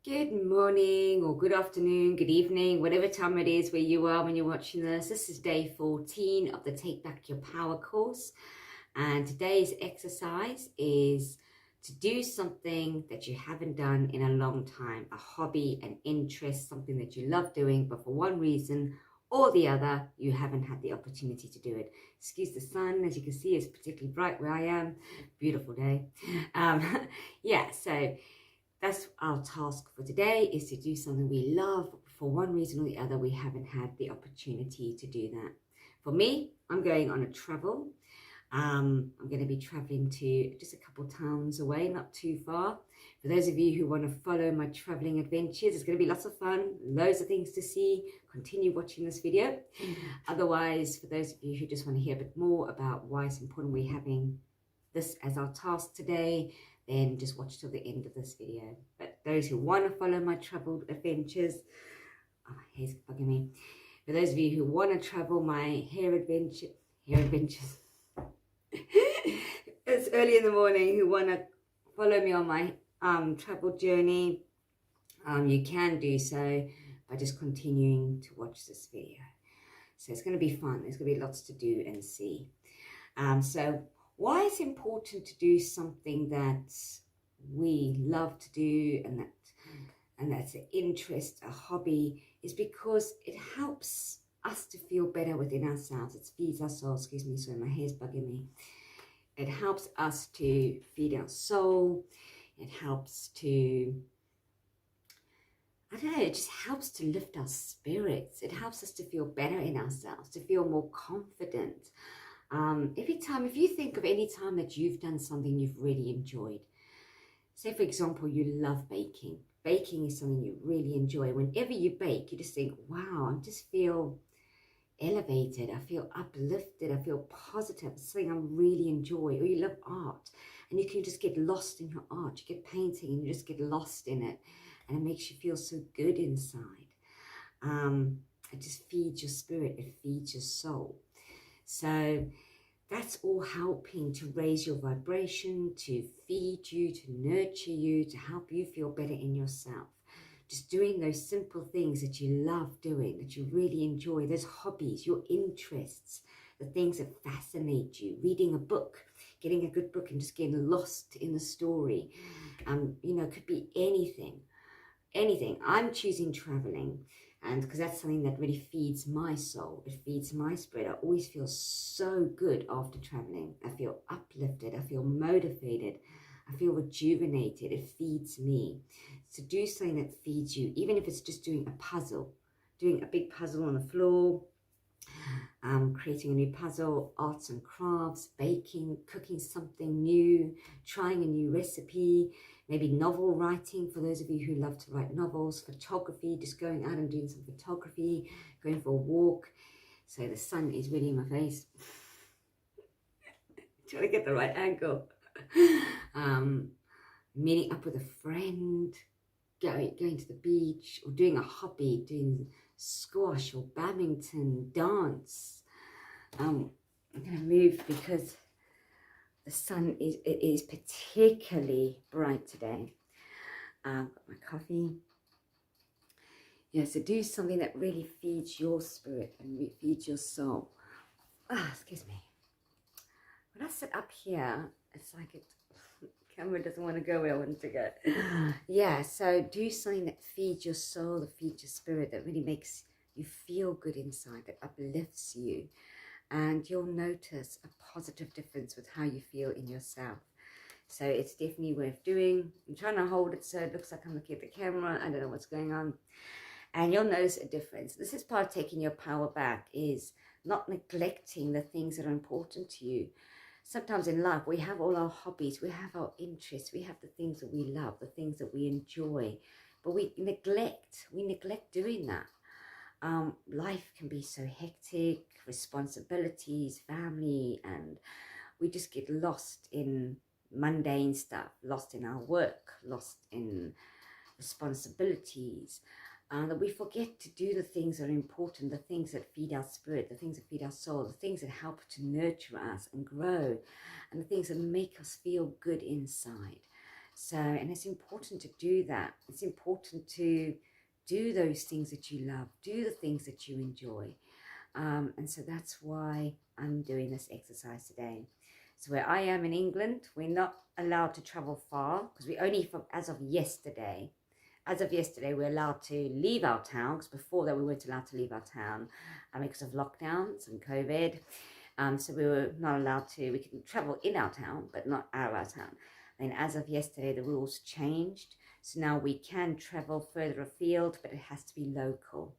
Good morning or good afternoon, good evening, whatever time it is where you are when you're watching this. This is day 14 of the Take Back Your Power course. And today's exercise is to do something that you haven't done in a long time, a hobby, an interest, something that you love doing, but for one reason or the other, you haven't had the opportunity to do it. Excuse the sun, as you can see, it's particularly bright where I am. Beautiful day. So that's our task for today, is to do something we love. For one reason or the other, we haven't had the opportunity to do that. For me, I'm going on a travel. I'm going to be traveling to just a couple towns away, not too far. For those of you who want to follow my traveling adventures, it's going to be lots of fun, loads of things to see. Continue watching this video. Otherwise, for those of you who just want to hear a bit more about why it's important we're having this as our task today, then just watch till the end of this video. But those who want to follow my travel adventures, oh, my hair's bugging me. For those of you who want to travel my hair adventures, it's early in the morning, who want to follow me on my travel journey, you can do so by just continuing to watch this video. So it's going to be fun. There's going to be lots to do and see. So why it's important to do something that we love to do and that's an interest, a hobby, is because it helps us to feel better within ourselves. It feeds our soul. Excuse me, sorry, my hair's bugging me. It helps us to feed our soul. It helps to, I don't know, it just helps to lift our spirits. It helps us to feel better in ourselves, to feel more confident. If you think of any time that you've done something you've really enjoyed, say for example, you love baking. Baking is something you really enjoy. Whenever you bake, you just think, wow, I just feel elevated. I feel uplifted. I feel positive. It's something I really enjoy. Or you love art and you can just get lost in your art. You get painting and you just get lost in it. And it makes you feel so good inside. It just feeds your spirit. It feeds your soul. So that's all helping to raise your vibration, to feed you, to nurture you, to help you feel better in yourself. Just doing those simple things that you love doing, that you really enjoy, those hobbies, your interests, the things that fascinate you, reading a book, getting a good book and just getting lost in the story. It could be anything. I'm choosing traveling, and because that's something that really feeds my soul, it feeds my spirit. I always feel so good after traveling. I feel uplifted, I feel motivated, I feel rejuvenated. It feeds me. So do something that feeds you, even if it's just doing a puzzle, doing a big puzzle on the floor, creating a new puzzle, arts and crafts, baking, cooking something new, trying a new recipe, maybe novel writing for those of you who love to write novels, photography, just going out and doing some photography, going for a walk. So the sun is really in my face. Trying to get the right angle. Meeting up with a friend, going to the beach, or doing a hobby, doing squash or badminton, dance. I'm going to move because the sun is particularly bright today. Got my coffee. Yeah, so do something that really feeds your spirit and feeds your soul. Excuse me. When I sit up here, it's like the camera doesn't want to go where I want it to go. Yeah, so do something that feeds your soul, that feeds your spirit, that really makes you feel good inside, that uplifts you. And you'll notice a positive difference with how you feel in yourself. So it's definitely worth doing. I'm trying to hold it so it looks like I'm looking at the camera. I don't know what's going on. And you'll notice a difference. This is part of taking your power back, is not neglecting the things that are important to you. Sometimes in life, we have all our hobbies, we have our interests, we have the things that we love, the things that we enjoy, but we neglect doing that. Life can be so hectic, responsibilities, family, and we just get lost in mundane stuff, lost in our work, lost in responsibilities, that we forget to do the things that are important, the things that feed our spirit, the things that feed our soul, the things that help to nurture us and grow, and the things that make us feel good inside. So, and it's important to do that. It's important to do those things that you love, do the things that you enjoy. And so that's why I'm doing this exercise today. So where I am in England, we're not allowed to travel far because we only, as of yesterday, we're allowed to leave our town, because before that we weren't allowed to leave our town because of lockdowns and COVID. So we were not allowed to, we could travel in our town, but not out of our town. And as of yesterday, the rules changed. So now we can travel further afield, but it has to be local.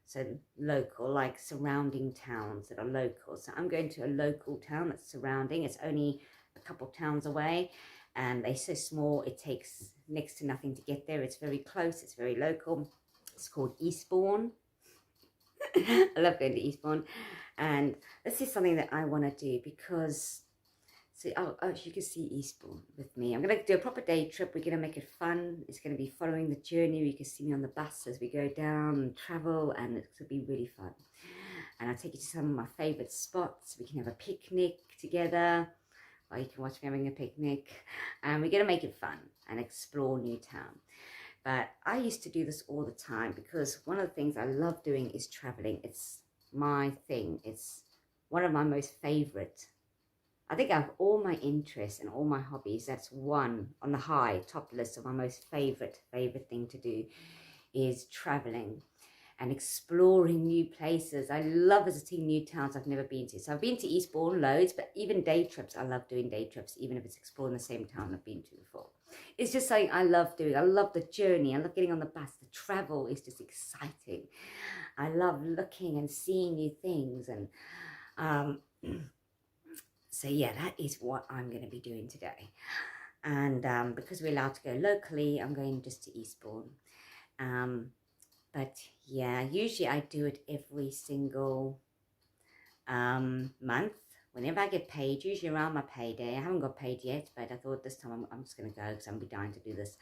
So local, like surrounding towns that are local. So I'm going to a local town that's surrounding. It's only a couple towns away, and they're so small, it takes next to nothing to get there. It's very close, it's very local. It's called Eastbourne. I love going to Eastbourne. And this is something that I want to do because, see, you can see Eastbourne with me. I'm going to do a proper day trip. We're going to make it fun. It's going to be following the journey. You can see me on the bus as we go down and travel, and it's going to be really fun. And I'll take you to some of my favourite spots. We can have a picnic together, or you can watch me having a picnic. And we're going to make it fun and explore new town. But I used to do this all the time because one of the things I love doing is traveling. It's my thing. It's one of my most favorite. I think out of all my interests and all my hobbies, that's one on the top list of my most favorite thing to do is traveling and exploring new places. I love visiting new towns I've never been to. So I've been to Eastbourne loads, but even day trips, I love doing day trips, even if it's exploring the same town I've been to before. It's just something I love doing. I love the journey. I love getting on the bus. The travel is just exciting. I love looking and seeing new things. And so yeah, that is what I'm going to be doing today. And because we're allowed to go locally, I'm going just to Eastbourne. But yeah, usually I do it every single month. Whenever I get paid, usually around my payday. I haven't got paid yet, but I thought this time I'm just going to go because I'm dying to do this.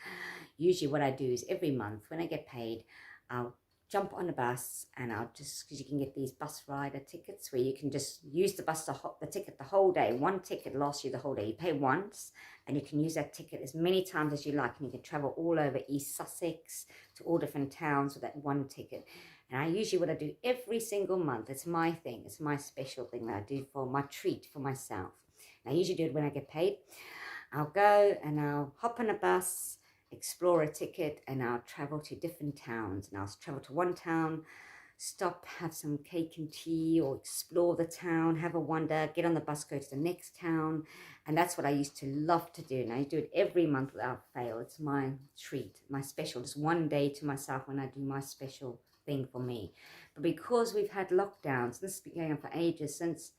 Usually what I do is every month when I get paid, I'll jump on a bus and I'll just, because you can get these bus rider tickets where you can just use the bus, the ticket the whole day. One ticket lasts you the whole day. You pay once and you can use that ticket as many times as you like, and you can travel all over East Sussex to all different towns with that one ticket. And I usually, what I do every single month, it's my thing, it's my special thing that I do for my treat for myself. And I usually do it when I get paid. I'll go and I'll hop on a bus, explore a ticket, and I'll travel to different towns. And I'll travel to one town, stop, have some cake and tea, or explore the town, have a wander, get on the bus, go to the next town. And that's what I used to love to do. And I do it every month without fail. It's my treat, my special, just one day to myself when I do my special thing for me. But because we've had lockdowns, this has been going on for ages, since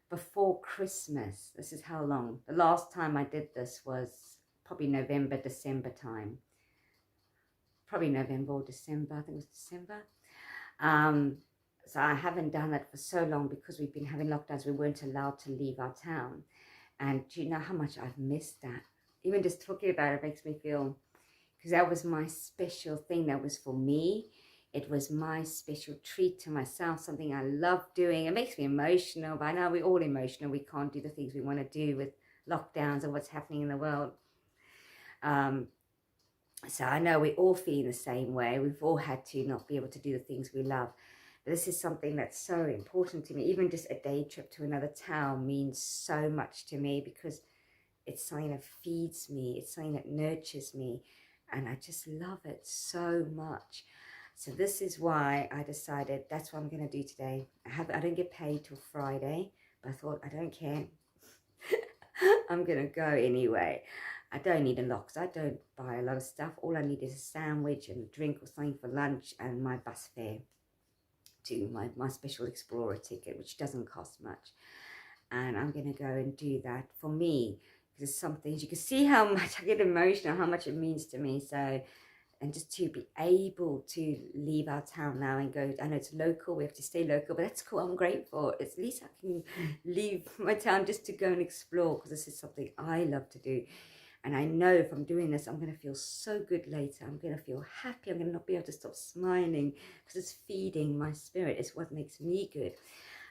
before Christmas. This is how long. The last time I did this was probably November, December time. Probably November or December. I think it was December. So I haven't done that for so long because we've been having lockdowns. We weren't allowed to leave our town. And do you know how much I've missed that? Even just talking about it makes me feel, because that was my special thing. That was for me. It was my special treat to myself, something I love doing. It makes me emotional, but I know we're all emotional. We can't do the things we want to do with lockdowns and what's happening in the world. So I know we're all feeling the same way. We've all had to not be able to do the things we love. But this is something that's so important to me. Even just a day trip to another town means so much to me because it's something that feeds me. It's something that nurtures me. And I just love it so much. So this is why I decided that's what I'm going to do today. I don't get paid till Friday, but I thought, I don't care. I'm going to go anyway. I don't need a lot because I don't buy a lot of stuff. All I need is a sandwich and a drink or something for lunch and my bus fare to my special explorer ticket, which doesn't cost much. And I'm going to go and do that for me. Because some things, you can see how much I get emotional, how much it means to me. So, and just to be able to leave our town now and go, I know it's local, we have to stay local, but that's cool, I'm grateful. At least I can leave my town just to go and explore, because this is something I love to do. And I know if I'm doing this, I'm going to feel so good later. I'm going to feel happy. I'm going to not be able to stop smiling because it's feeding my spirit. It's what makes me good.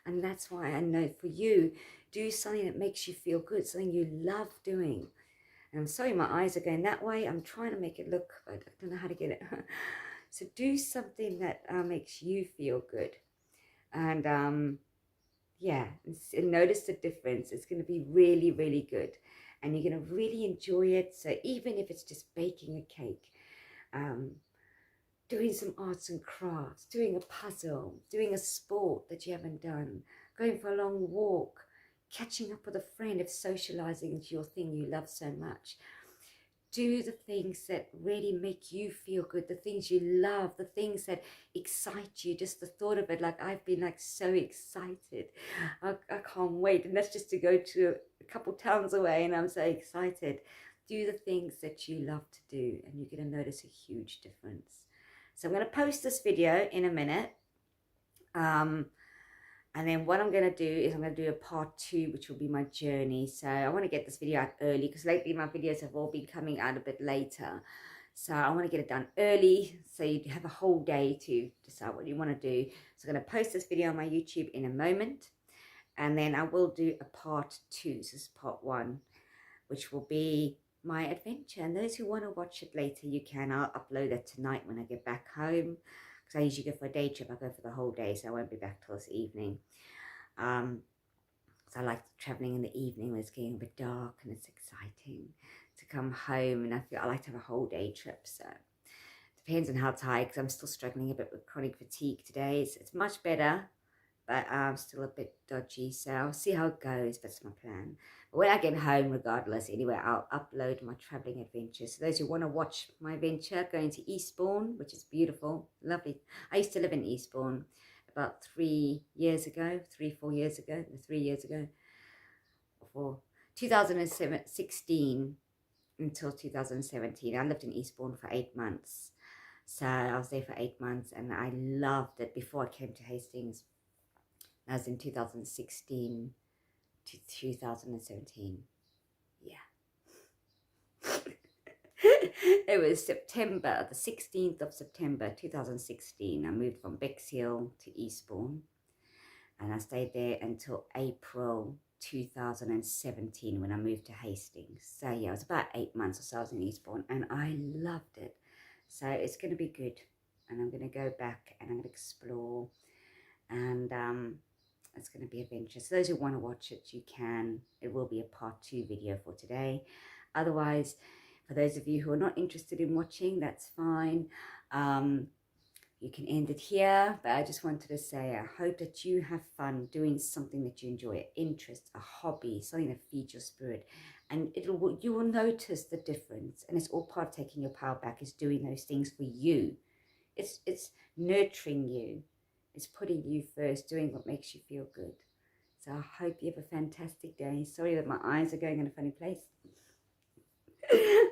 And that's why I know for you, do something that makes you feel good, something you love doing. And I'm sorry, my eyes are going that way. I'm trying to make it look, but I don't know how to get it. So do something that makes you feel good. And yeah, and notice the difference. It's going to be really, really good. And you're going to really enjoy it. So even if it's just baking a cake, um, doing some arts and crafts, doing a puzzle, doing a sport that you haven't done, going for a long walk, catching up with a friend, if socializing is your thing you love so much. Do the things that really make you feel good, the things you love, the things that excite you. Just the thought of it, like I've been like so excited. I can't wait. And that's just to go to a couple towns away, and I'm so excited. Do the things that you love to do, and you're going to notice a huge difference. So I'm going to post this video in a minute. And then what I'm going to do is I'm going to do a part 2, which will be my journey. So I want to get this video out early because lately my videos have all been coming out a bit later. So I want to get it done early so you have a whole day to decide what you want to do. So I'm going to post this video on my YouTube in a moment. And then I will do a part 2. So this is part 1, which will be my adventure. And those who want to watch it later, you can. I'll upload it tonight when I get back home. Because I usually go for a day trip. I go for the whole day, so I won't be back till this evening. So I like traveling in the evening when it's getting a bit dark and it's exciting to come home. And I like to have a whole day trip. So depends on how tired, because I'm still struggling a bit with chronic fatigue today. It's much better, but I'm still a bit dodgy. So I'll see how it goes. That's my plan. But when I get home, regardless, anyway, I'll upload my traveling adventures. So those who want to watch my adventure, going to Eastbourne, which is beautiful, lovely. I used to live in Eastbourne about 3 years ago, 4 years ago, 3 years ago, before 2016 until 2017. I lived in Eastbourne for 8 months. So I was there for 8 months and I loved it before I came to Hastings. I was in 2016 to 2017. Yeah. It was September, the 16th of September 2016. I moved from Bexhill to Eastbourne and I stayed there until April 2017 when I moved to Hastings. So yeah, it was about 8 months or so I was in Eastbourne and I loved it. So it's going to be good, and I'm going to go back and I'm going to explore, and it's going to be adventurous. So those who want to watch it, you can. It will be a part 2 video for today. Otherwise, for those of you who are not interested in watching, that's fine. You can end it here, but I just wanted to say I hope that you have fun doing something that you enjoy, an interest, a hobby, something that feeds your spirit, and you will notice the difference. And it's all part of taking your power back, is doing those things for you. It's nurturing you. It's putting you first, doing what makes you feel good. So I hope you have a fantastic day. Sorry that my eyes are going in a funny place.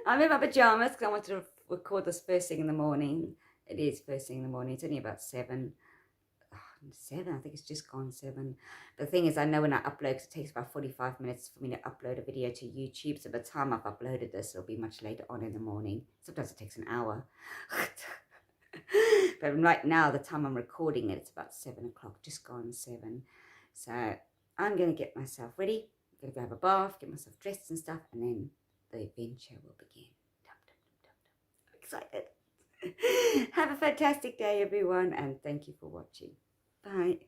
I'm in my pajamas because I wanted to record this first thing in the morning. It is first thing in the morning. It's only about 7. Oh, 7, I think it's just gone 7. But the thing is, I know when I upload, because it takes about 45 minutes for me to upload a video to YouTube. So by the time I've uploaded this, it'll be much later on in the morning. Sometimes it takes an hour. But right now, the time I'm recording it, it's about 7 o'clock, just gone 7. So I'm going to get myself ready. I'm going to go have a bath, get myself dressed and stuff, and then the adventure will begin. I'm excited. Have a fantastic day, everyone, and thank you for watching. Bye.